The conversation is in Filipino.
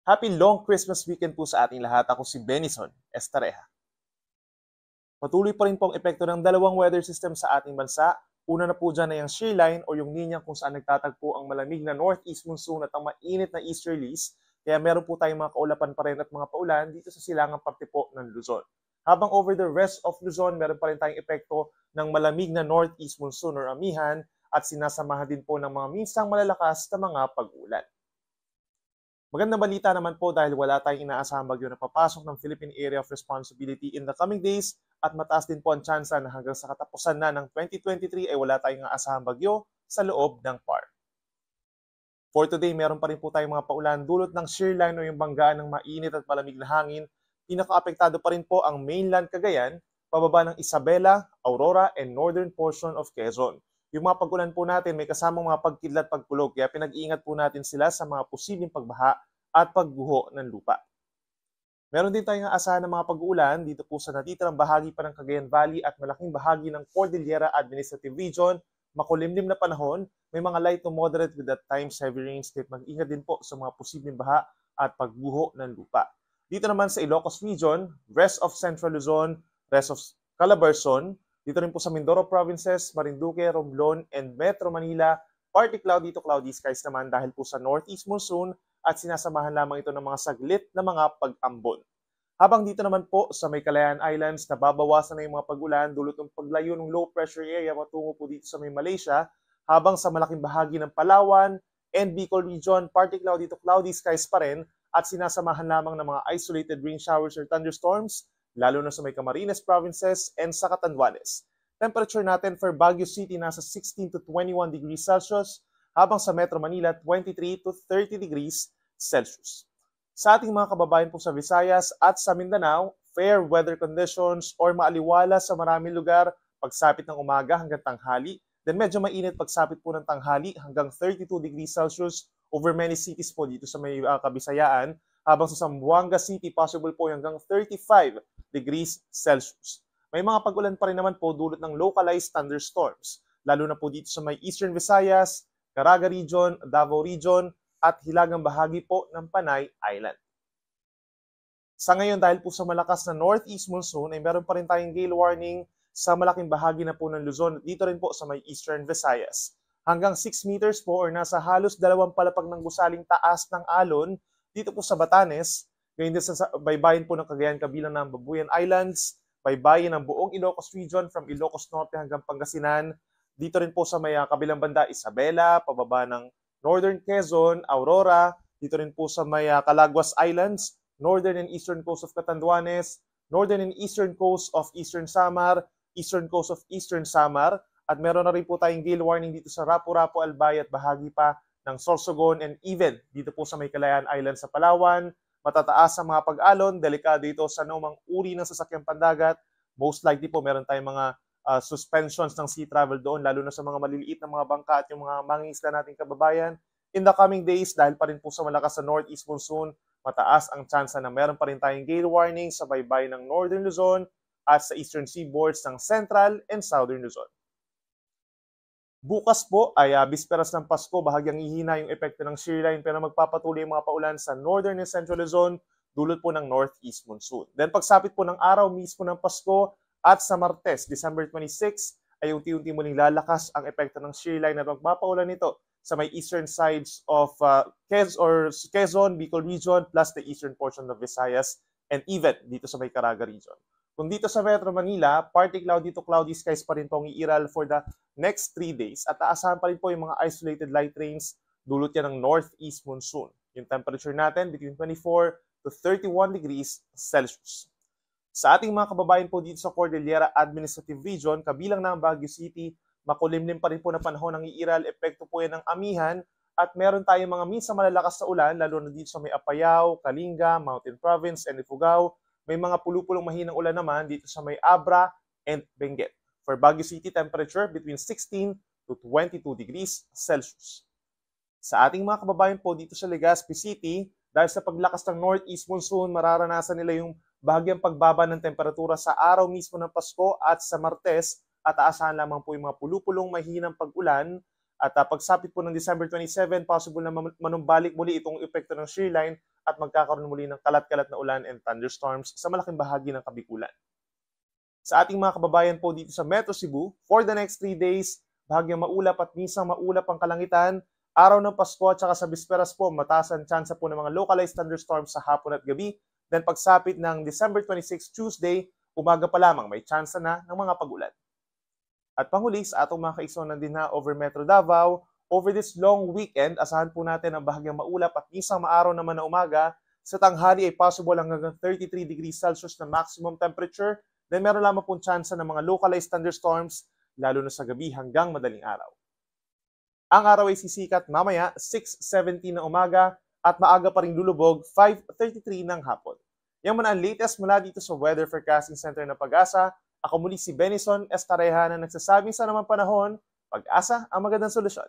Happy long Christmas weekend po sa ating lahat. Ako si Benison Estareja. Patuloy pa rin po ang epekto ng dalawang weather system sa ating bansa. Una na po dyan ay ang shear line o yung linya kung saan nagtatagpo ang malamig na northeast monsoon at ang mainit na easterlies. Kaya meron po tayong mga kaulapan pa rin at mga paulan dito sa silangang parte po ng Luzon. Habang over the rest of Luzon, meron pa rin tayong epekto ng malamig na northeast monsoon or amihan at sinasamahan din po ng mga minsang malalakas na mga pag-ulan. Magandang balita naman po dahil wala tayong inaasahang bagyo na papasok ng Philippine Area of Responsibility in the coming days at mataas din po ang tsansa na hanggang sa katapusan na ng 2023 ay wala tayong inaasahang bagyo sa loob ng PAR. For today, meron pa rin po tayong mga paulan dulot ng shear line o yung banggaan ng mainit at malamig na hangin. Pinaka-apektado pa rin po ang mainland Cagayan, pababa ng Isabela, Aurora, and northern portion of Quezon. Yung mga pag-ulan po natin may kasamang mga pagkidlat, pagkulog, kaya pinag-iingat po natin sila sa mga posibleng pagbaha at pagguho ng lupa. Meron din tayong aasahan ng mga pag-uulan dito po sa natitirang bahagi pa ng Cagayan Valley at malaking bahagi ng Cordillera Administrative Region. Makulimlim na panahon, may mga light to moderate with at times heavy rains, kaya mag-ingat din po sa mga posibleng baha at pagguho ng lupa. Dito naman sa Ilocos Region, rest of Central Luzon, rest of Calabarzon, dito rin po sa Mindoro Provinces, Marinduque, Romblon, and Metro Manila, partly cloudy to cloudy skies naman dahil po sa northeast monsoon at sinasamahan lamang ito ng mga saglit na mga pag-ambon. Habang dito naman po sa may Kalayaan Islands, nababawasan na yung mga pag-ulan dulot ng paglayo ng low pressure area patungo po dito sa may Malaysia, habang sa malaking bahagi ng Palawan and Bicol Region, partly cloudy to cloudy skies pa rin at sinasamahan lamang ng mga isolated rain showers or thunderstorms, lalo na sa may Camarines Provinces and sa Catanduanes. Temperature natin for Baguio City nasa 16 to 21 degrees Celsius, habang sa Metro Manila 23 to 30 degrees Celsius. Sa ating mga kababayan po sa Visayas at sa Mindanao, fair weather conditions or maaliwala sa maraming lugar pagsapit ng umaga hanggang tanghali. Then medyo mainit pagsapit po ng tanghali hanggang 32 degrees Celsius over many cities po dito sa may Kabisayaan. Habang sa Zamboanga City, possible po hanggang 35 degrees Celsius. May mga pag-ulan pa rin naman po dulot ng localized thunderstorms, lalo na po dito sa may Eastern Visayas, Caraga Region, Davao Region, at hilagang bahagi po ng Panay Island. Sa ngayon, dahil po sa malakas na northeast monsoon, ay meron pa rin tayong gale warning sa malaking bahagi na po ng Luzon, dito rin po sa may Eastern Visayas. Hanggang 6 meters po or nasa halos 2 palapag ng gusaling taas ng alon, dito po sa Batanes, ngayon din sa baybayin po ng Cagayan kabilang ng Babuyan Islands, baybayin ng buong Ilocos Region from Ilocos Norte hanggang Pangasinan, dito rin po sa may kabilang banda Isabela, pababa ng Northern Quezon, Aurora, dito rin po sa may Calaguas Islands, Northern and Eastern Coast of Catanduanes, Northern and Eastern Coast of Eastern Samar, Eastern Coast of Eastern Samar, at meron na rin po tayong gale warning dito sa Rapu-Rapu, Albay at bahagi pa ng Sorsogon and even dito po sa may Kalayaan Island sa Palawan. Matataas ang mga pag-alon, delikado ito sa anumang uri ng sasakyang pandagat. Most likely po meron tayong mga suspensions ng sea travel doon, lalo na sa mga maliliit na mga bangka at yung mga mangingisda nating kababayan. In the coming days, dahil pa rin po sa malakas na northeast monsoon, mataas ang tsansa na meron pa rin tayong gale warning sa baybay ng Northern Luzon at sa eastern seaboards ng Central and Southern Luzon. Bukas po ay bisperas ng Pasko, bahagyang ihina yung epekto ng shear line pero magpapatuloy yung mga paulan sa Northern and Central Luzon dulot po ng northeast monsoon. Then pagsapit po ng araw mismo ng Pasko at sa Martes, December 26, ay unti-unti muling lalakas ang epekto ng shear line at magpapaulan nito sa may eastern sides of Quezon, Bicol Region plus the eastern portion of Visayas and even dito sa may Caraga Region. Kung dito sa Metro Manila, partly cloudy to cloudy skies pa rin po ang iiral for the next 3 days at aasahan pa rin po yung mga isolated light rains dulot yan ng northeast monsoon. Yung temperature natin between 24 to 31 degrees Celsius. Sa ating mga kababayan po dito sa Cordillera Administrative Region, kabilang na ang Baguio City, makulimlim pa rin po na panahon ng iiral, epekto po yan ng amihan at meron tayong mga minsan malalakas na ulan lalo na dito sa may Apayao, Kalinga, Mountain Province, and Ifugao. May mga pulupulong mahinang ulan naman dito sa may Abra and Benguet. For Baguio City, temperature between 16 to 22 degrees Celsius. Sa ating mga kababayan po dito sa Legazpi City, dahil sa paglakas ng northeast monsoon, mararanasan nila yung bahagyang pagbaba ng temperatura sa araw mismo ng Pasko at sa Martes at aasahan lamang po yung mga pulupulong mahinang pag-ulan. At pagsapit po ng December 27, possible na manumbalik muli itong epekto ng shear line at magkakaroon muli ng kalat-kalat na ulan and thunderstorms sa malaking bahagi ng Kabikulan. Sa ating mga kababayan po dito sa Metro Cebu, for the next 3 days, bahagyang maulap at minsang maulap ang kalangitan. Araw ng Pasko at saka sa bisperas po, mataas ang tsansa po ng mga localized thunderstorms sa hapon at gabi. Then pagsapit ng December 26, Tuesday, umaga pa lamang may tsansa na ng mga pag-ulan. At panghuli, sa atong mga kaigsunan din na over Metro Davao, over this long weekend, asahan po natin ang bahagyang maulap at minsang maaraw naman na umaga. Sa tanghali ay possible hanggang 33 degrees Celsius na maximum temperature. Then meron lamang pong tsansa ng mga localized thunderstorms, lalo na sa gabi hanggang madaling araw. Ang araw ay sisikat mamaya 6:17 ng umaga at maaga pa ring lulubog 5:33 ng hapon. Yan muna ang latest mula dito sa Weather Forecasting Center ng Pag-asa. Ako muli si Benison Estareha na nagsasabing sa naman panahon, Pag-asa ang magandang solusyon.